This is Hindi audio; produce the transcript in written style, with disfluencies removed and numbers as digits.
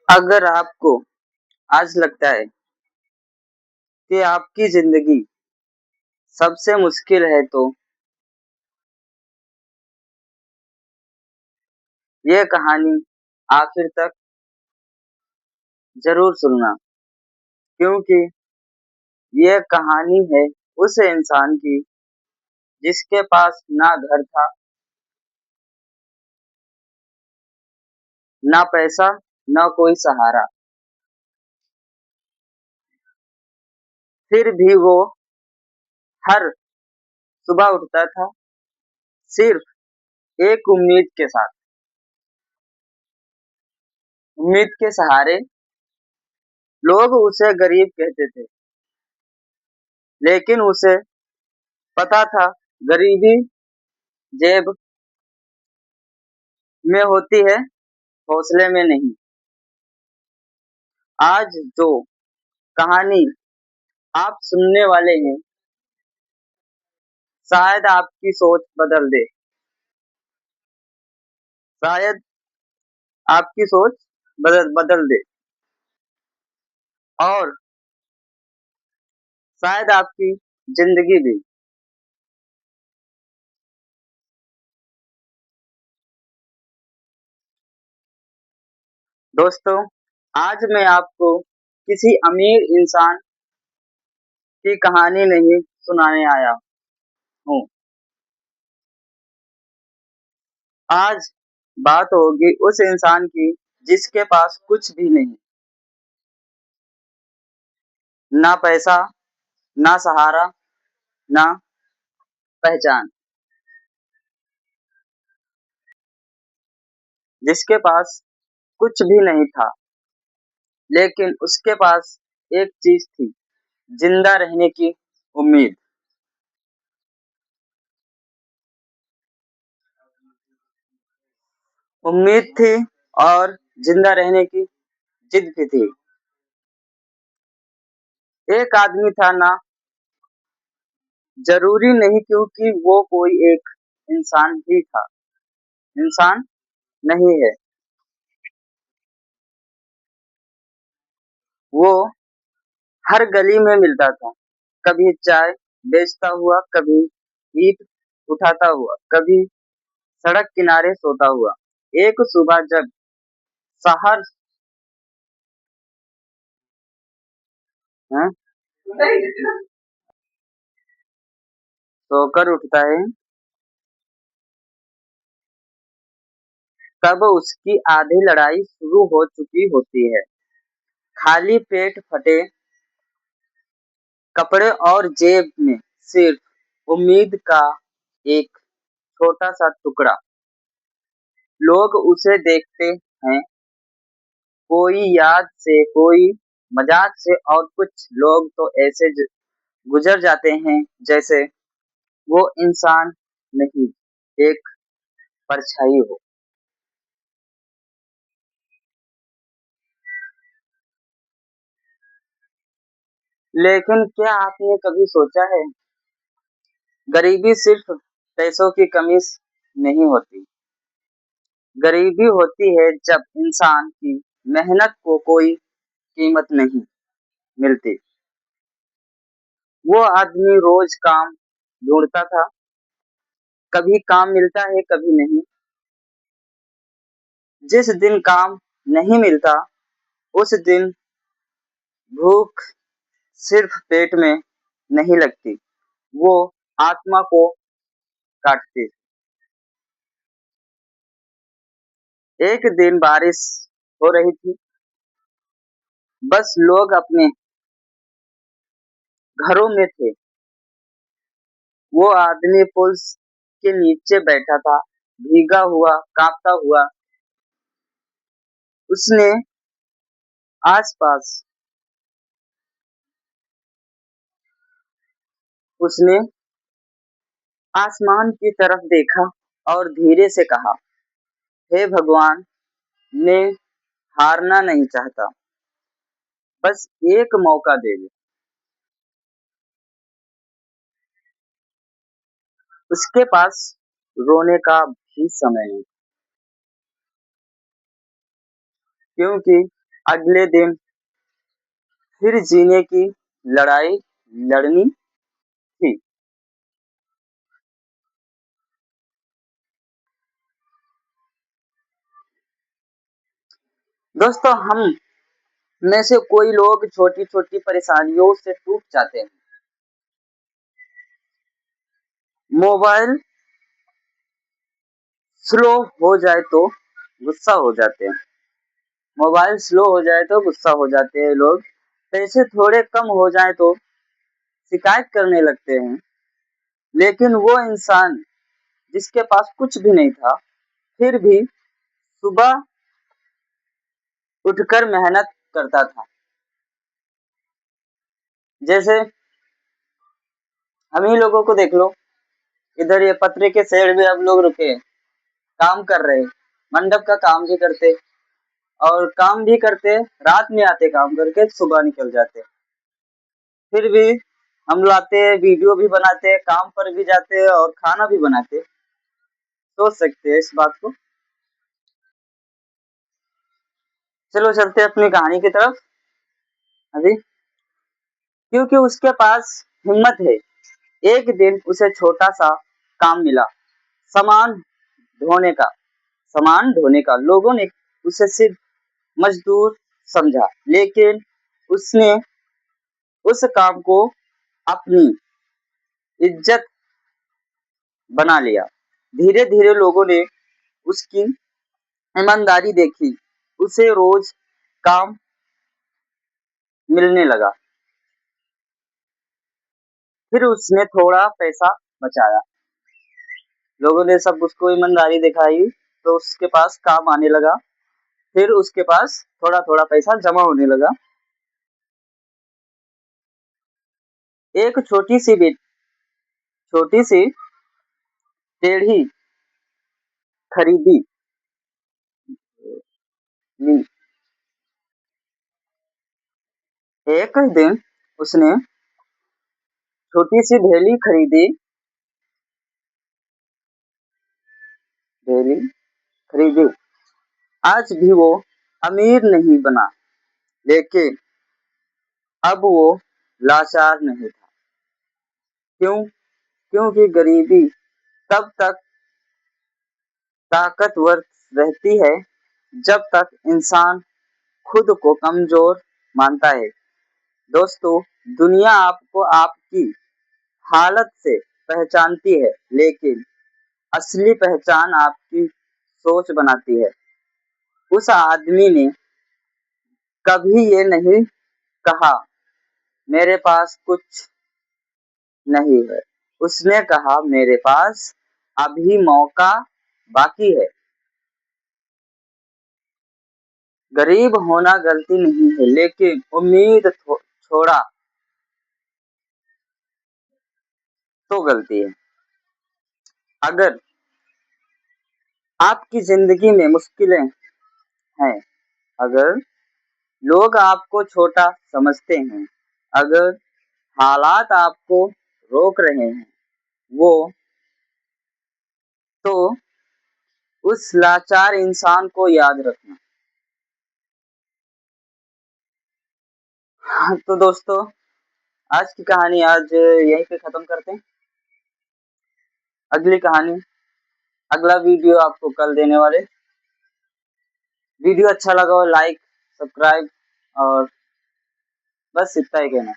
अगर आपको आज लगता है कि आपकी ज़िंदगी सबसे मुश्किल है तो ये कहानी आखिर तक ज़रूर सुनना, क्योंकि ये कहानी है उस इंसान की जिसके पास ना घर था, ना पैसा, ना कोई सहारा। फिर भी वो हर सुबह उठता था सिर्फ एक उम्मीद के साथ। उम्मीद के सहारे लोग उसे गरीब कहते थे, लेकिन उसे पता था गरीबी जेब में होती है, हौसले में नहीं। आज जो कहानी आप सुनने वाले हैं, शायद आपकी सोच बदल दे, शायद आपकी सोच बदल दे और शायद आपकी ज़िंदगी भी। दोस्तों, आज मैं आपको किसी अमीर इंसान की कहानी नहीं सुनाने आया हूँ। आज बात होगी उस इंसान की जिसके पास कुछ भी नहीं, ना पैसा, ना सहारा, ना पहचान। जिसके पास कुछ भी नहीं था, लेकिन उसके पास एक चीज़ थी, ज़िंदा रहने की उम्मीद। उम्मीद थी और ज़िंदा रहने की जिद भी थी। एक आदमी था ना, ज़रूरी नहीं क्योंकि वो कोई एक इंसान ही था, इंसान नहीं है। वो हर गली में मिलता था, कभी चाय बेचता हुआ, कभी ईंट उठाता हुआ, कभी सड़क किनारे सोता हुआ। एक सुबह जब शहर हैं, सोकर उठता है, तब उसकी आधी लड़ाई शुरू हो चुकी होती है। खाली पेट, फटे कपड़े और जेब में सिर्फ उम्मीद का एक छोटा सा टुकड़ा। लोग उसे देखते हैं, कोई याद से, कोई मजाक से, और कुछ लोग तो ऐसे गुजर जाते हैं जैसे वो इंसान नहीं, एक परछाई हो। लेकिन क्या आपने कभी सोचा है, गरीबी सिर्फ पैसों की कमी नहीं होती। गरीबी होती है जब इंसान की मेहनत को कोई कीमत नहीं मिलती। वो आदमी रोज काम ढूंढता था, कभी काम मिलता है, कभी नहीं। जिस दिन काम नहीं मिलता, उस दिन भूख सिर्फ पेट में नहीं लगती, वो आत्मा को काटती। एक दिन बारिश हो रही थी, बस लोग अपने घरों में थे। वो आदमी पुल के नीचे बैठा था, भीगा हुआ, कांपता हुआ। उसने आसपास उसने आसमान की तरफ देखा और धीरे से कहा, हे भगवान, मैं हारना नहीं चाहता, बस एक मौका दे दे। उसके पास रोने का भी समय नहीं, क्योंकि अगले दिन फिर जीने की लड़ाई लड़नी थी। दोस्तों, हम में से कोई लोग छोटी-छोटी परेशानियों से टूट जाते हैं। मोबाइल स्लो हो जाए तो गुस्सा हो जाते हैं। मोबाइल स्लो हो जाए तो गुस्सा हो जाते हैं लोग। पैसे थोड़े कम हो जाए तो शिकायत करने लगते हैं। लेकिन वो इंसान जिसके पास कुछ भी नहीं था, फिर भी सुबह उठकर मेहनत करता था। जैसे हम ही लोगों को देख लो, इधर ये पतरे के शेड में हम लोग रुके हैं, काम कर रहे हैं, मंडप का काम भी करते और काम भी करते, रात में आते काम करके सुबह निकल जाते। फिर भी हम लाते हैं, वीडियो भी बनाते हैं, काम पर भी जाते हैं और खाना भी बनाते। सोच सकते हैं इस बात को। चलो चलते हैं अपनी कहानी की तरफ अभी। क्योंकि उसके पास हिम्मत है। एक दिन उसे छोटा सा काम मिला, सामान ढोने का। सामान ढोने का लोगों ने उसे सिर्फ मजदूर समझा, लेकिन उसने उस काम को अपनी इज्जत बना लिया। धीरे धीरे लोगों ने उसकी ईमानदारी देखी, उसे रोज काम मिलने लगा। फिर उसने थोड़ा पैसा बचाया, लोगों ने सब उसको ईमानदारी दिखाई तो उसके पास काम आने लगा। फिर उसके पास थोड़ा थोड़ा पैसा जमा होने लगा। एक छोटी सी टेढ़ी खरीदी ली। एक दिन उसने छोटी सी ढेली खरीदी। आज भी वो अमीर नहीं बना, लेकिन अब वो लाचार नहीं था। क्यों? क्योंकि गरीबी तब तक ताकतवर रहती है जब तक इंसान खुद को कमजोर मानता है। दोस्तों, दुनिया आपको आपकी हालत से पहचानती है, लेकिन असली पहचान आपकी सोच बनाती है। उस आदमी ने कभी ये नहीं कहा, मेरे पास कुछ नहीं है। उसने कहा, मेरे पास अभी मौका बाकी है। गरीब होना गलती नहीं है, लेकिन उम्मीद छोड़ा तो गलती है। अगर आपकी जिंदगी में मुश्किलें हैं, अगर लोग आपको छोटा समझते हैं, अगर हालात आपको रोक रहे हैं, वो तो उस लाचार इंसान को याद रखना। हाँ, तो दोस्तों, आज की कहानी आज यहीं पे खत्म करते हैं। अगली कहानी, अगला वीडियो आपको कल देने वाले। वीडियो अच्छा लगा हो लाइक, सब्सक्राइब और बस इतना ही कहना।